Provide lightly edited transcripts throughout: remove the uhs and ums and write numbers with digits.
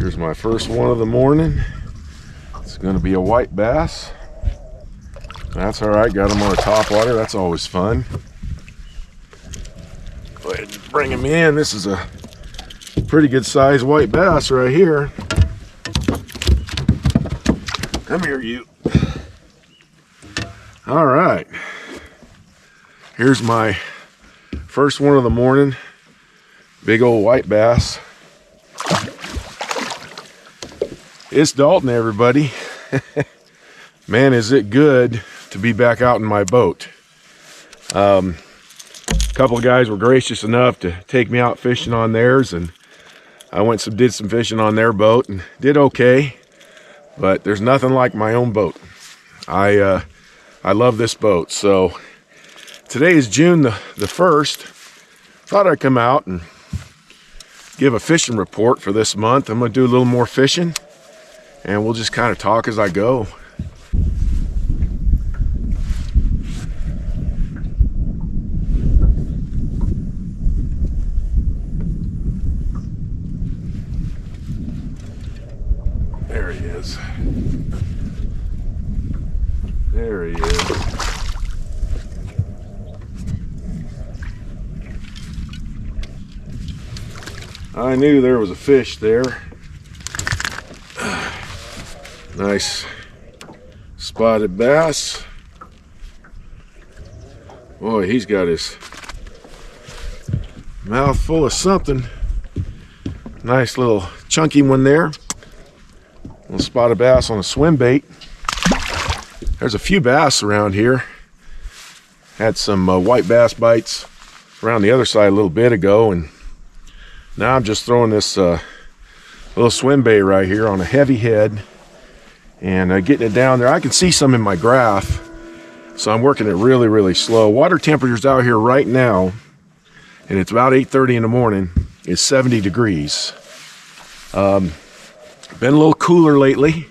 Here's my first one of the morning. It's going to be a white bass. That's all right. Got him on a top water. That's always fun. Go ahead and bring him in. This is a pretty good sized white bass right here. Come here, you. All right. Here's my first one of the morning. Big old white bass. It's Dalton, everybody. Man, is it good to be back out in my boat. A couple of guys were gracious enough to take me out fishing on theirs, and I did some fishing on their boat and did okay, but there's nothing like my own boat. I love this boat. So today is June the 1st. Thought I'd come out and give a fishing report for this month. I'm gonna do a little more fishing, and we'll just kind of talk as I go. There he is. There he is. I knew there was a fish there. Nice spotted bass. Boy, he's got his mouth full of something. Nice little chunky one there. Little spotted bass on a swim bait. There's a few bass around here. Had some white bass bites around the other side a little bit ago, and now I'm just throwing this little swim bait right here on a heavy head and getting it down there. I can see some in my graph, so I'm working it really, really slow. Water temperatures out here right now, and it's about 8:30 in the morning, is 70 degrees. Been a little cooler lately.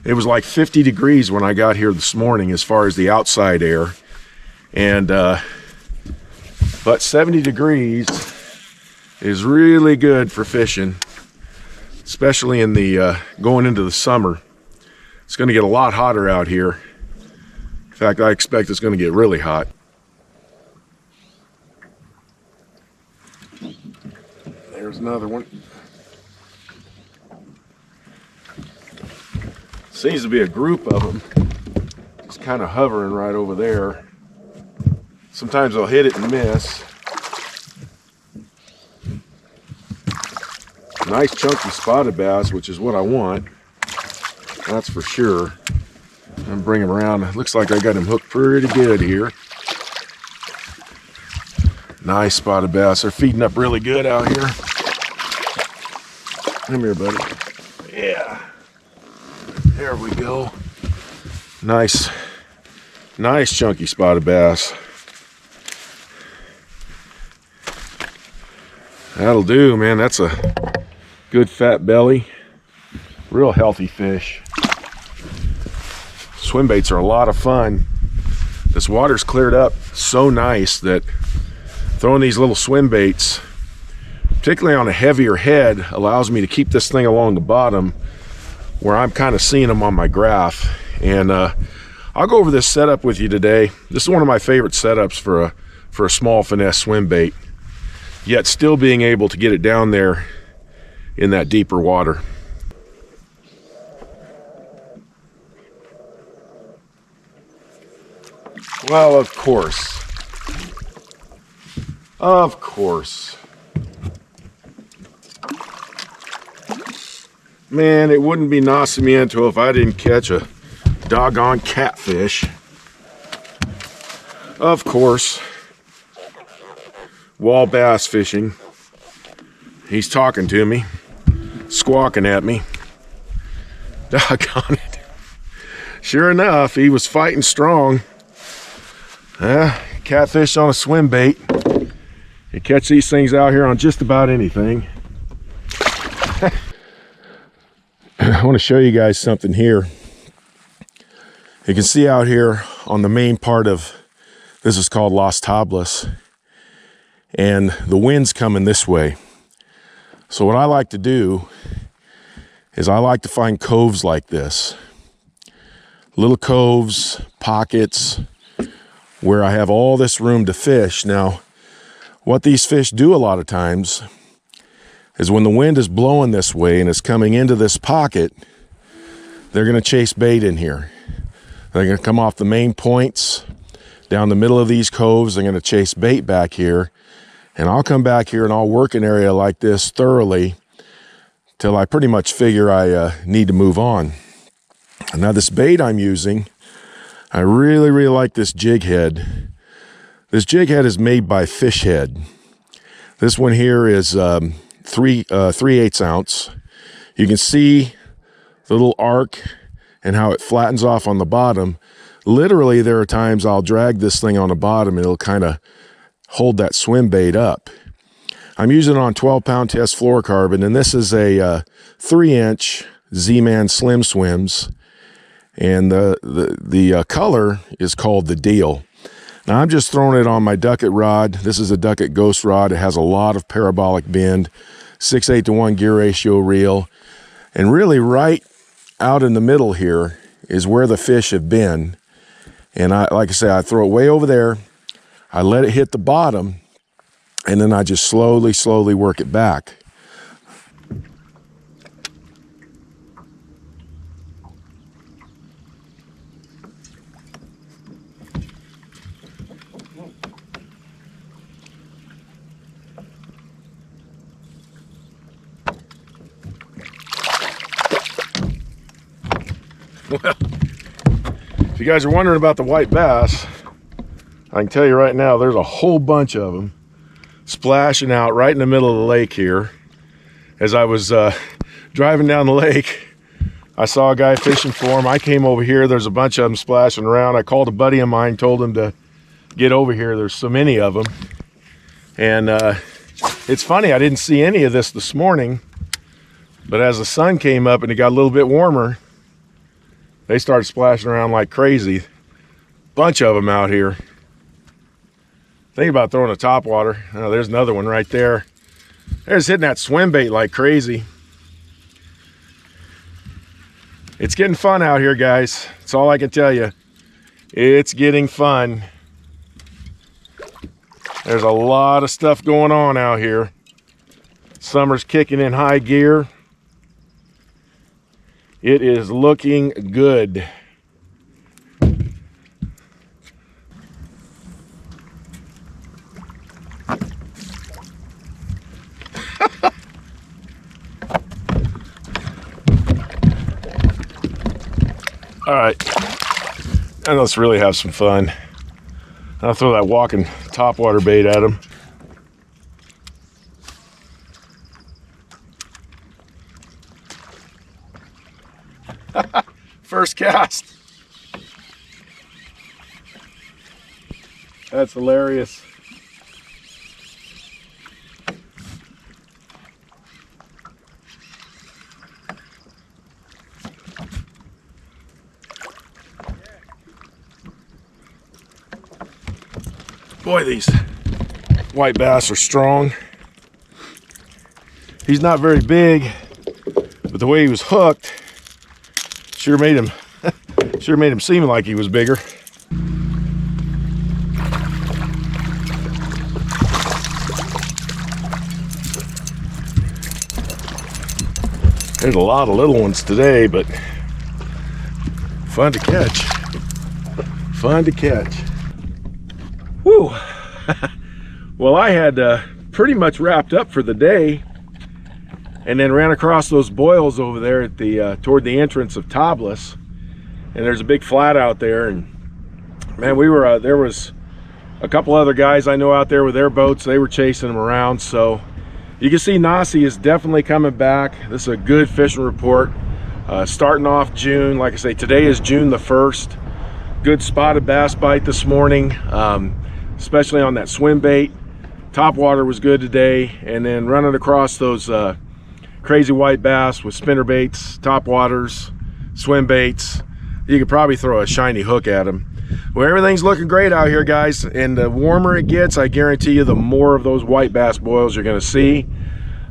It was like 50 degrees when I got here this morning as far as the outside air, and but 70 degrees is really good for fishing, especially in the going into the summer. It's going to get a lot hotter out here. In fact, I expect it's going to get really hot. There's another one. Seems to be a group of them. It's kind of hovering right over there. Sometimes I'll hit it and miss. Nice chunky spotted bass, which is what I want. That's for sure. I'm bringing him around. It looks like I got him hooked pretty good here. Nice spotted bass. They're feeding up really good out here. Come here, buddy. Yeah. There we go. Nice chunky spotted bass. That'll do, man. That's a good fat belly. Real healthy fish. Swim baits are a lot of fun. This water's cleared up so nice that throwing these little swim baits, particularly on a heavier head, allows me to keep this thing along the bottom where I'm kind of seeing them on my graph. And I'll go over this setup with you today. This is one of my favorite setups for a small finesse swim bait, yet still being able to get it down there in that deeper water. Well, of course. Of course. Man, it wouldn't be Nacimiento if I didn't catch a doggone catfish. Of course. Wall bass fishing. He's talking to me, squawking at me. Doggone it. Sure enough, he was fighting strong. Catfish on a swim bait. You catch these things out here on just about anything. I want to show you guys something here. You can see out here on the main part of, this is called Las Tablas, and the wind's coming this way. So what I like to do is I like to find coves like this. Little coves, pockets, where I have all this room to fish. Now, what these fish do a lot of times is when the wind is blowing this way and it's coming into this pocket, they're going to chase bait in here. They're going to come off the main points down the middle of these coves. They're going to chase bait back here. And I'll come back here and I'll work an area like this thoroughly till I pretty much figure I need to move on. Now this bait I'm using, I really like this jig head. This jig head is made by Fish Head. This one here is 3/8 ounce. You can see the little arc and how it flattens off on the bottom. Literally, there are times I'll drag this thing on the bottom and it'll kind of hold that swim bait up. I'm using it on 12-pound test fluorocarbon, and this is a 3-inch Z-Man Slim Swims, and the color is called the Deal. Now I'm just throwing it on my Ducket rod. This is a Ducket Ghost rod. It has a lot of parabolic bend, 6/8 to 1 gear ratio reel, and really right out in the middle here is where the fish have been. And like I say, I throw it way over there. I let it hit the bottom, and then I just slowly work it back. Well, if you guys are wondering about the white bass, I can tell you right now, there's a whole bunch of them splashing out right in the middle of the lake here. As I was driving down the lake, I saw a guy fishing for him. I came over here, there's a bunch of them splashing around. I called a buddy of mine, told him to get over here. There's so many of them. And it's funny, I didn't see any of this morning, but as the sun came up and it got a little bit warmer, they started splashing around like crazy. Bunch of them out here. Think about throwing a topwater. Oh, there's another one right there. They're just hitting that swim bait like crazy. It's getting fun out here, guys. That's all I can tell you. It's getting fun. There's a lot of stuff going on out here. Summer's kicking in high gear. It is looking good. All right, and let's really have some fun. I'll throw that walking topwater bait at him. First cast. That's hilarious. Boy, these white bass are strong. He's not very big, but the way he was hooked sure made him seem like he was bigger. There's a lot of little ones today, but fun to catch. Fun to catch. Whew. Well, I had pretty much wrapped up for the day, and then ran across those boils over there at the toward the entrance of Tablas, and there's a big flat out there, and man, we were there was a couple other guys I know out there with their boats. They were chasing them around, so you can see Nacimiento is definitely coming back. This is a good fishing report. Starting off June, like I say, today is June the 1st. Good spotted bass bite this morning, especially on that swim bait. Top water was good today, and then running across those crazy white bass with spinner baits, top waters, swim baits. You could probably throw a shiny hook at them. Well, everything's looking great out here, guys, and the warmer it gets, I guarantee you the more of those white bass boils you're going to see.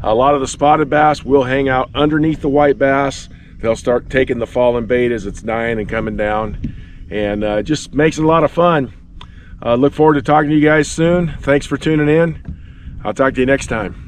A lot of the spotted bass will hang out underneath the white bass. They'll start taking the fallen bait as it's dying and coming down, and it just makes it a lot of fun. Look forward to talking to you guys soon. Thanks for tuning in. I'll talk to you next time.